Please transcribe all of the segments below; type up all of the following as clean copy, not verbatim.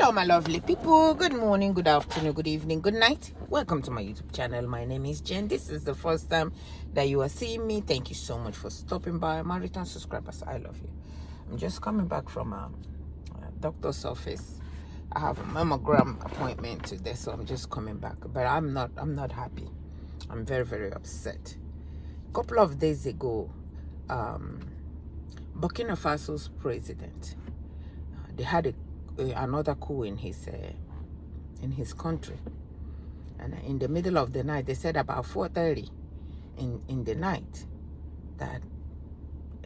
Hello, my lovely people. Good morning, good afternoon, good evening, good night. Welcome to my YouTube channel. My name is Jen. This is the first time that you are seeing me. Thank you so much for stopping by. My return subscribers, I love you. I'm just coming back from a doctor's office. I have a mammogram appointment today, so I'm just coming back. But I'm not happy. I'm very, very upset. A couple of days ago, Burkina Faso's president, they had another coup in his country, and in the middle of the night, they said about 4:30 in the night that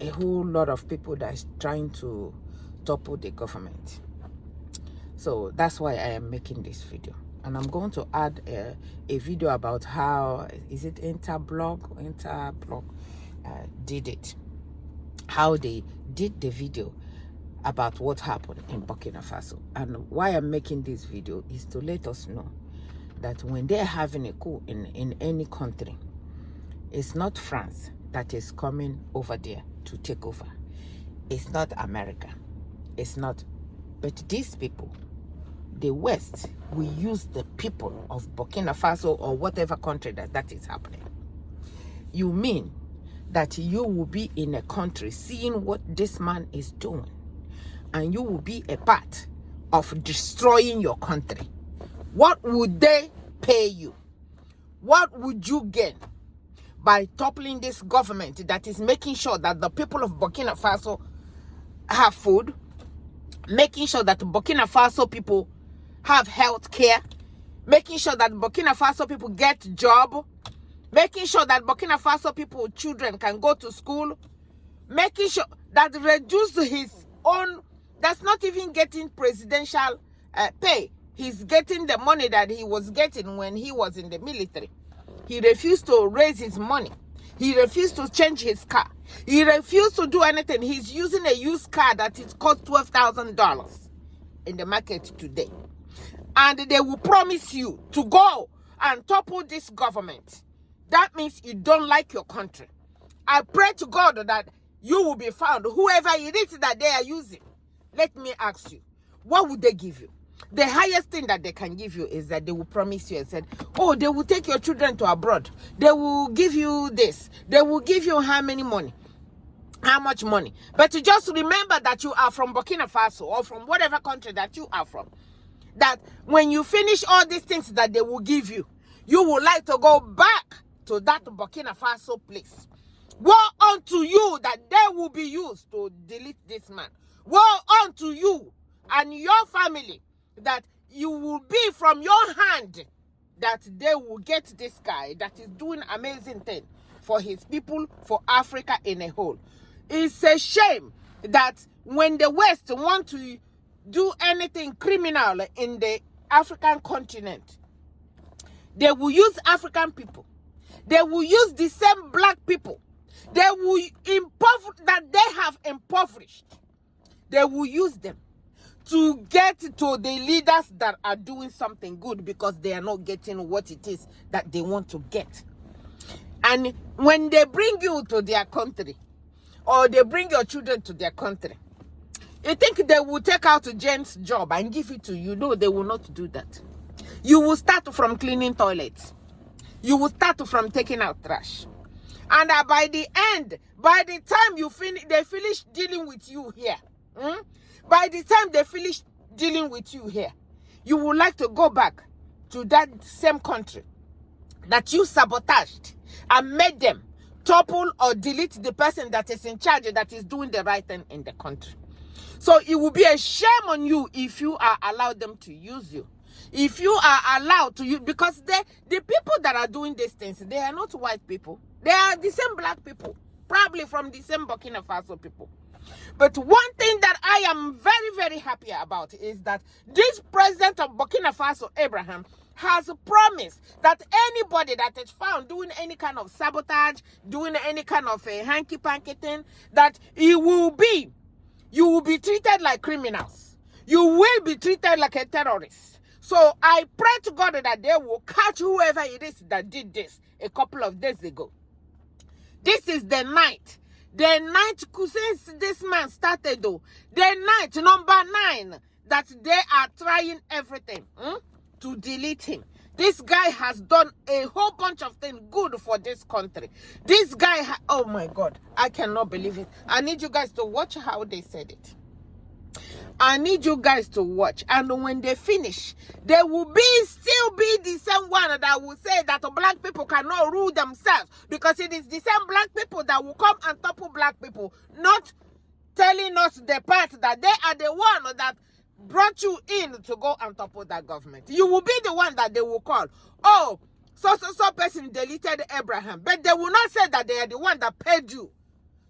a whole lot of people that's trying to topple the government. So that's why I am making this video, and I'm going to add a video about how Interblog did it, how they did the video about what happened in Burkina Faso. And why I'm making this video is to let us know that when they're having a coup in any country, it's not France that is coming over there to take over. It's not America. It's not. But these people, the West, will use the people of Burkina Faso or whatever country that is happening. You mean that you will be in a country seeing what this man is doing, and you will be a part of destroying your country? What would they pay you? What would you gain by toppling this government that is making sure that the people of Burkina Faso have food, making sure that Burkina Faso people have health care, making sure that Burkina Faso people get job, making sure that Burkina Faso people, children can go to school, making sure that reduce his own, that's not even getting presidential pay. He's getting the money that he was getting when he was in the military. He refused to raise his money. He refused to change his car. He refused to do anything. He's using a used car that is cost $12,000 in the market today. And they will promise you to go and topple this government. That means you don't like your country. I pray to God that you will be found, whoever it is that they are using. Let me ask you, what would they give you? The highest thing that they can give you is that they will promise you and said, oh, they will take your children to abroad. They will give you this. They will give you how much money. But you just remember that you are from Burkina Faso or from whatever country that you are from. That when you finish all these things that they will give you, you would like to go back to that Burkina Faso place. Woe unto you that they will be used to delete this man. Woe unto you and your family that you will be from your hand, that they will get this guy that is doing amazing thing for his people, for Africa in a whole. It's a shame that when the West want to do anything criminal in the African continent, they will use African people. They will use the same black people. They will that they have impoverished. They will use them to get to the leaders that are doing something good because they are not getting what it is that they want to get. And when they bring you to their country, or they bring your children to their country, you think they will take out Jen's job and give it to you? No, they will not do that. You will start from cleaning toilets. You will start from taking out trash. And by the end, by the time they finish dealing with you here, by the time they finish dealing with you here, you would like to go back to that same country that you sabotaged and made them topple or delete the person that is in charge, that is doing the right thing in the country. So it will be a shame on you if you are allowed them to use you. If you are allowed to use, because the people that are doing these things, they are not white people. They are the same black people, probably from the same Burkina Faso people. But one thing that I am very, very happy about is that this president of Burkina Faso, Abraham, has promised that anybody that is found doing any kind of sabotage, doing any kind of a hanky-panky thing, that you will be treated like criminals. You will be treated like a terrorist. So I pray to God that they will catch whoever it is that did this a couple of days ago. This is the night. The night since this man started, though. The night, number 9, that they are trying everything to delete him. This guy has done a whole bunch of things good for this country. This guy, oh my God, I cannot believe it. I need you guys to watch how they said it. I need you guys to watch. And when they finish, they will still be the same one that will say that black people cannot rule themselves. Because it is the same black people that will come and topple black people. Not telling us the part that they are the one that brought you in to go and topple that government. You will be the one that they will call, oh, so person deleted Abraham. But they will not say that they are the one that paid you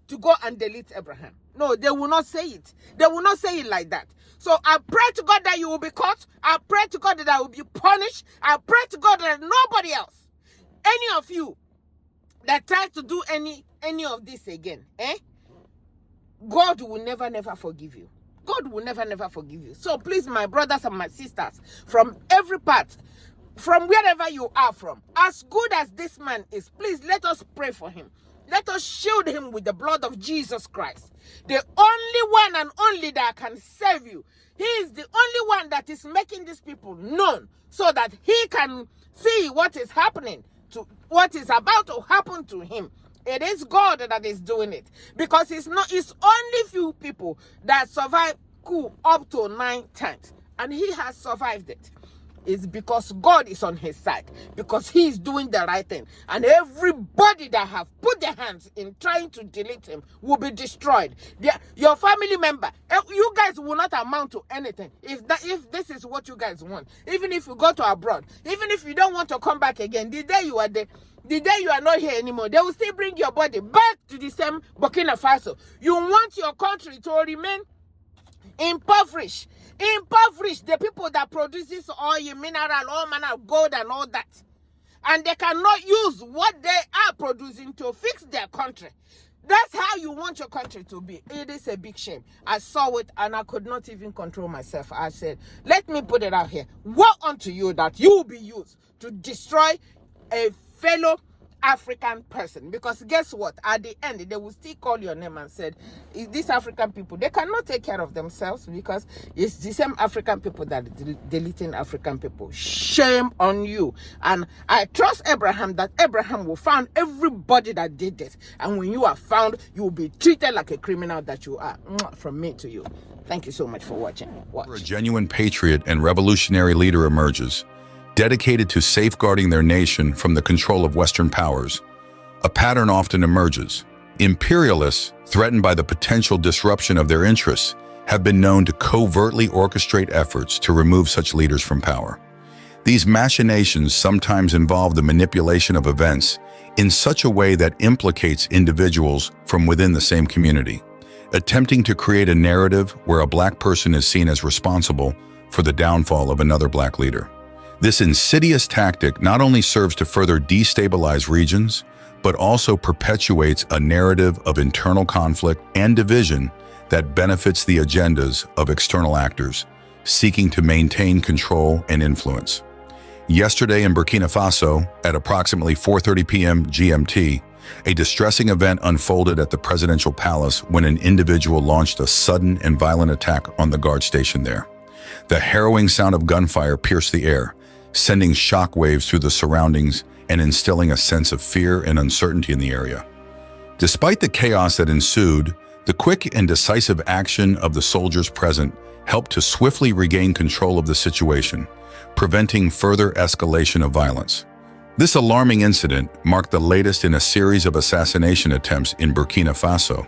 to go and delete Abraham. No, they will not say it. They will not say it like that. So I pray to God that you will be caught. I pray to God that I will be punished. I pray to God that nobody else, any of you that tries to do any of this again, God will never forgive you. God will never forgive you. So please, my brothers and my sisters, from every part, from wherever you are from, as good as this man is, please let us pray for him. Let us shield him with the blood of Jesus Christ. The only one and only that can save you. He is the only one that is making these people known so that he can see what is happening, to what is about to happen to him. It is God that is doing it. Because it's only few people that survive coup up to 9 times. And he has survived it. It's because God is on his side. Because he is doing the right thing. And everybody that have put their hands in trying to delete him will be destroyed. Your family member, you guys will not amount to anything if this is what you guys want. Even if you go to abroad, even if you don't want to come back again, the day you are there, the day you are not here anymore, they will still bring your body back to the same Burkina Faso. You want your country to remain impoverished. Impoverish the people that produces oil, mineral, all manner of gold and all that. And they cannot use what they are producing to fix their country. That's how you want your country to be. It is a big shame. I saw it and I could not even control myself. I said, let me put it out here. Woe unto you that you will be used to destroy a fellow African person. Because guess what? At the end, they will still call your name and said, these African people, they cannot take care of themselves because it's the same African people that are deleting African people. Shame on you. And I trust Abraham that Abraham will find everybody that did this. And when you are found, you will be treated like a criminal that you are. From me to you. Thank you so much for watching. A genuine patriot and revolutionary leader emerges, dedicated to safeguarding their nation from the control of Western powers. A pattern often emerges. Imperialists, threatened by the potential disruption of their interests, have been known to covertly orchestrate efforts to remove such leaders from power. These machinations sometimes involve the manipulation of events in such a way that implicates individuals from within the same community, attempting to create a narrative where a black person is seen as responsible for the downfall of another black leader. This insidious tactic not only serves to further destabilize regions, but also perpetuates a narrative of internal conflict and division that benefits the agendas of external actors seeking to maintain control and influence. Yesterday in Burkina Faso, at approximately 4:30 p.m. GMT, a distressing event unfolded at the presidential palace when an individual launched a sudden and violent attack on the guard station there. The harrowing sound of gunfire pierced the air, sending shockwaves through the surroundings and instilling a sense of fear and uncertainty in the area. Despite the chaos that ensued, the quick and decisive action of the soldiers present helped to swiftly regain control of the situation, preventing further escalation of violence. This alarming incident marked the latest in a series of assassination attempts in Burkina Faso,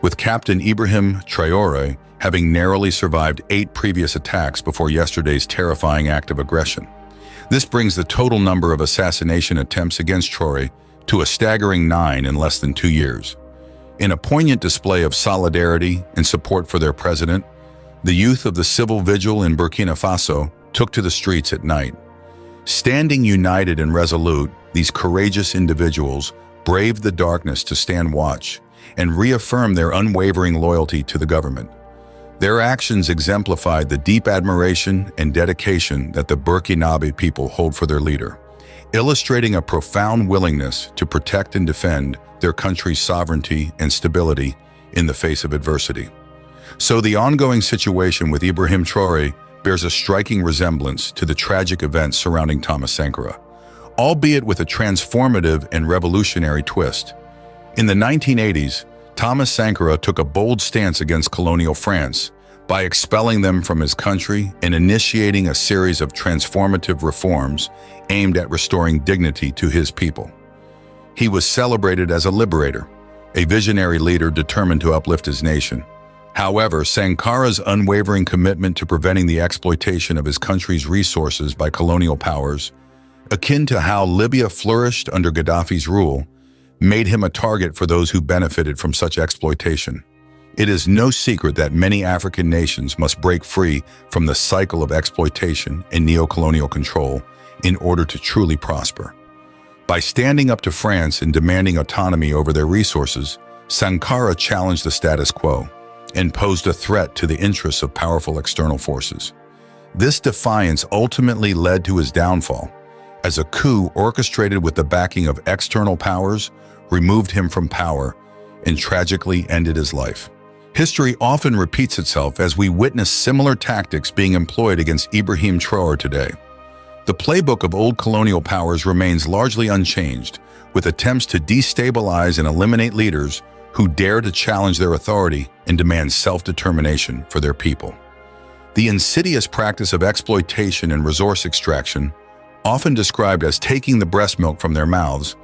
with Captain Ibrahim Traoré having narrowly survived 8 previous attacks before yesterday's terrifying act of aggression. This brings the total number of assassination attempts against Traoré to a staggering 9 in less than 2 years. In a poignant display of solidarity and support for their president, the youth of the civil vigil in Burkina Faso took to the streets at night. Standing united and resolute, these courageous individuals braved the darkness to stand watch and reaffirm their unwavering loyalty to the government. Their actions exemplified the deep admiration and dedication that the Burkinabe people hold for their leader, illustrating a profound willingness to protect and defend their country's sovereignty and stability in the face of adversity. So the ongoing situation with Ibrahim Traoré bears a striking resemblance to the tragic events surrounding Thomas Sankara, albeit with a transformative and revolutionary twist. In the 1980s, Thomas Sankara took a bold stance against colonial France by expelling them from his country and initiating a series of transformative reforms aimed at restoring dignity to his people. He was celebrated as a liberator, a visionary leader determined to uplift his nation. However, Sankara's unwavering commitment to preventing the exploitation of his country's resources by colonial powers, akin to how Libya flourished under Gaddafi's rule, made him a target for those who benefited from such exploitation. It is no secret that many African nations must break free from the cycle of exploitation and neocolonial control in order to truly prosper. By standing up to France and demanding autonomy over their resources, Sankara challenged the status quo and posed a threat to the interests of powerful external forces. This defiance ultimately led to his downfall, as a coup orchestrated with the backing of external powers removed him from power and tragically ended his life. History often repeats itself as we witness similar tactics being employed against Ibrahim Traoré today. The playbook of old colonial powers remains largely unchanged, with attempts to destabilize and eliminate leaders who dare to challenge their authority and demand self-determination for their people. The insidious practice of exploitation and resource extraction, often described as taking the breast milk from their mouths,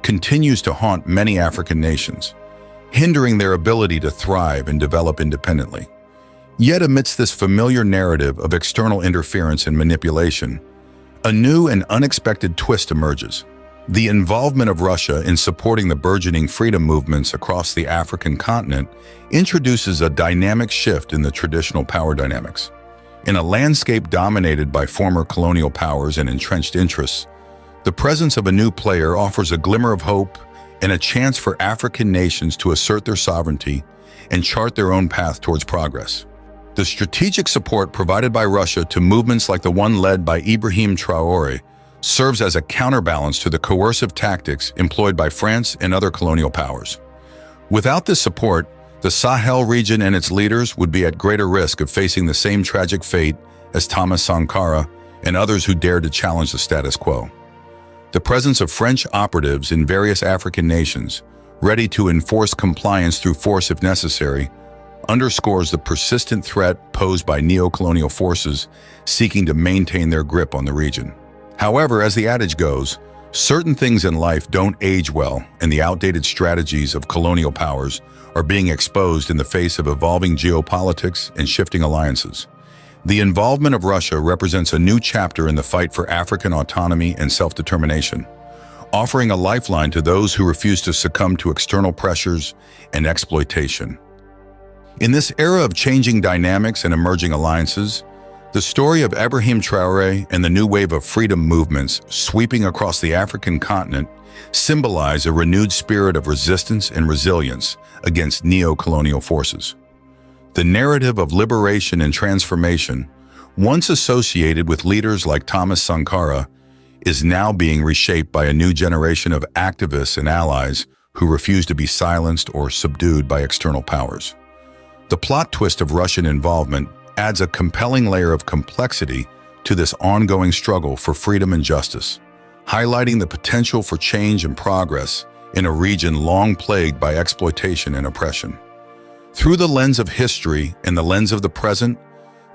continues to haunt many African nations, hindering their ability to thrive and develop independently. Yet amidst this familiar narrative of external interference and manipulation, a new and unexpected twist emerges. The involvement of Russia in supporting the burgeoning freedom movements across the African continent introduces a dynamic shift in the traditional power dynamics. In a landscape dominated by former colonial powers and entrenched interests, the presence of a new player offers a glimmer of hope and a chance for African nations to assert their sovereignty and chart their own path towards progress. The strategic support provided by Russia to movements like the one led by Ibrahim Traoré serves as a counterbalance to the coercive tactics employed by France and other colonial powers. Without this support, the Sahel region and its leaders would be at greater risk of facing the same tragic fate as Thomas Sankara and others who dared to challenge the status quo. The presence of French operatives in various African nations, ready to enforce compliance through force if necessary, underscores the persistent threat posed by neocolonial forces seeking to maintain their grip on the region. However, as the adage goes, certain things in life don't age well, and the outdated strategies of colonial powers are being exposed in the face of evolving geopolitics and shifting alliances. The involvement of Russia represents a new chapter in the fight for African autonomy and self-determination, offering a lifeline to those who refuse to succumb to external pressures and exploitation. In this era of changing dynamics and emerging alliances, the story of Ibrahim Traoré and the new wave of freedom movements sweeping across the African continent symbolize a renewed spirit of resistance and resilience against neo-colonial forces. The narrative of liberation and transformation, once associated with leaders like Thomas Sankara, is now being reshaped by a new generation of activists and allies who refuse to be silenced or subdued by external powers. The plot twist of Russian involvement adds a compelling layer of complexity to this ongoing struggle for freedom and justice, highlighting the potential for change and progress in a region long plagued by exploitation and oppression. Through the lens of history and the lens of the present,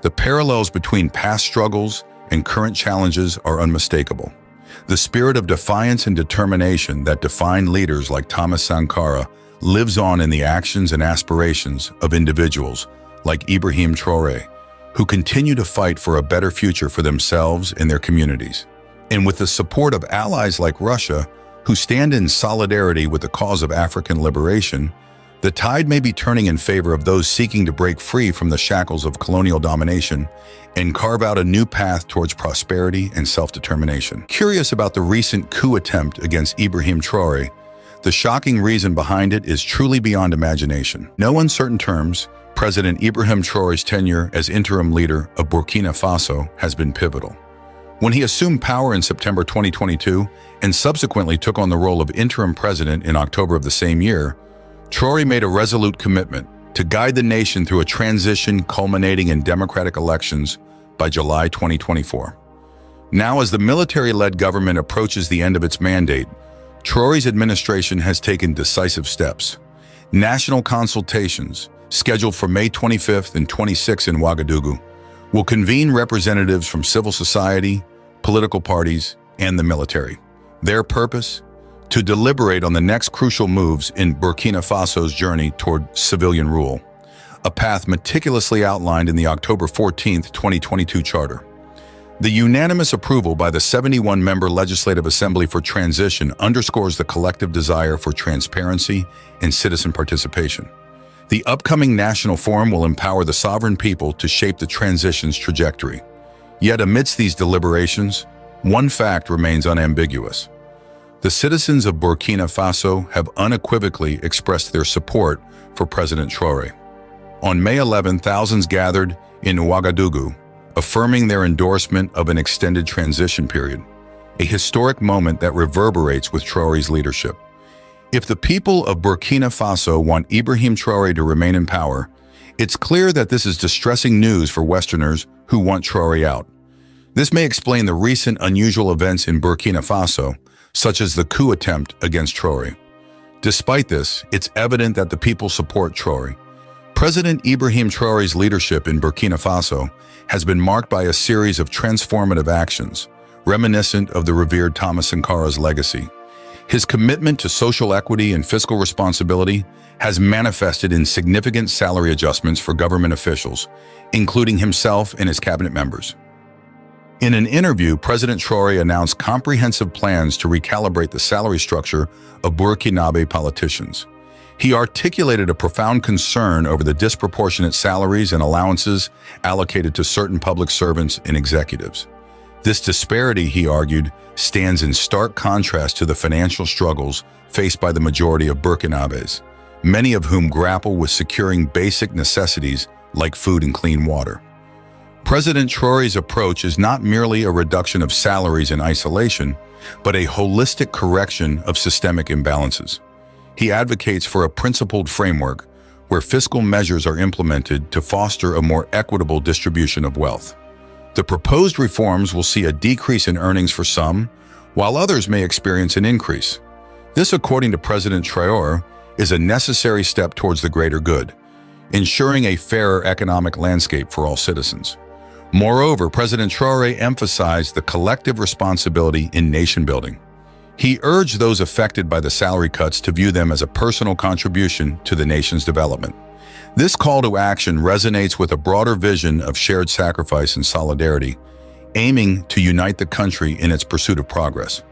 the parallels between past struggles and current challenges are unmistakable. The spirit of defiance and determination that defined leaders like Thomas Sankara lives on in the actions and aspirations of individuals like Ibrahim Traoré, who continue to fight for a better future for themselves and their communities. And with the support of allies like Russia, who stand in solidarity with the cause of African liberation, the tide may be turning in favor of those seeking to break free from the shackles of colonial domination and carve out a new path towards prosperity and self-determination. Curious about the recent coup attempt against Ibrahim Traoré, the shocking reason behind it is truly beyond imagination. In no uncertain terms, President Ibrahim Traoré's tenure as interim leader of Burkina Faso has been pivotal. When he assumed power in September 2022 and subsequently took on the role of interim president in October of the same year, Traoré made a resolute commitment to guide the nation through a transition culminating in democratic elections by July 2024. Now, as the military-led government approaches the end of its mandate, Traore's administration has taken decisive steps. National consultations, scheduled for May 25th and 26th in Ouagadougou, will convene representatives from civil society, political parties, and the military. Their purpose? To deliberate on the next crucial moves in Burkina Faso's journey toward civilian rule, a path meticulously outlined in the October 14, 2022 Charter. The unanimous approval by the 71-member Legislative Assembly for transition underscores the collective desire for transparency and citizen participation. The upcoming National Forum will empower the sovereign people to shape the transition's trajectory. Yet amidst these deliberations, one fact remains unambiguous. The citizens of Burkina Faso have unequivocally expressed their support for President Traore. On May 11, thousands gathered in Ouagadougou, affirming their endorsement of an extended transition period, a historic moment that reverberates with Traore's leadership. If the people of Burkina Faso want Ibrahim Traore to remain in power, it's clear that this is distressing news for Westerners who want Traore out. This may explain the recent unusual events in Burkina Faso, such as the coup attempt against Traore. Despite this, it's evident that the people support Traore. President Ibrahim Traore's leadership in Burkina Faso has been marked by a series of transformative actions, reminiscent of the revered Thomas Sankara's legacy. His commitment to social equity and fiscal responsibility has manifested in significant salary adjustments for government officials, including himself and his cabinet members. In an interview, President Traore announced comprehensive plans to recalibrate the salary structure of Burkinabe politicians. He articulated a profound concern over the disproportionate salaries and allowances allocated to certain public servants and executives. This disparity, he argued, stands in stark contrast to the financial struggles faced by the majority of Burkinabes, many of whom grapple with securing basic necessities like food and clean water. President Traore's approach is not merely a reduction of salaries in isolation, but a holistic correction of systemic imbalances. He advocates for a principled framework where fiscal measures are implemented to foster a more equitable distribution of wealth. The proposed reforms will see a decrease in earnings for some, while others may experience an increase. This, according to President Traore, is a necessary step towards the greater good, ensuring a fairer economic landscape for all citizens. Moreover, President Traore emphasized the collective responsibility in nation-building. He urged those affected by the salary cuts to view them as a personal contribution to the nation's development. This call to action resonates with a broader vision of shared sacrifice and solidarity, aiming to unite the country in its pursuit of progress.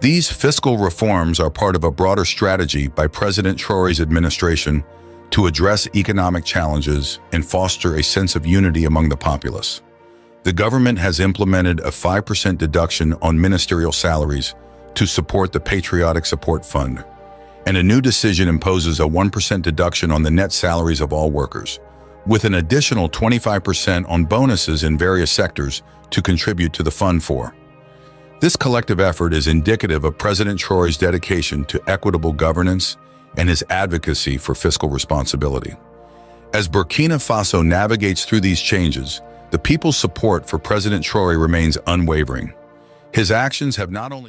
These fiscal reforms are part of a broader strategy by President Traore's administration to address economic challenges and foster a sense of unity among the populace. The government has implemented a 5% deduction on ministerial salaries to support the Patriotic Support Fund, and a new decision imposes a 1% deduction on the net salaries of all workers, with an additional 25% on bonuses in various sectors to contribute to the fund for. This collective effort is indicative of President Traore's dedication to equitable governance and his advocacy for fiscal responsibility. As Burkina Faso navigates through these changes, the people's support for President Traore remains unwavering. His actions have not only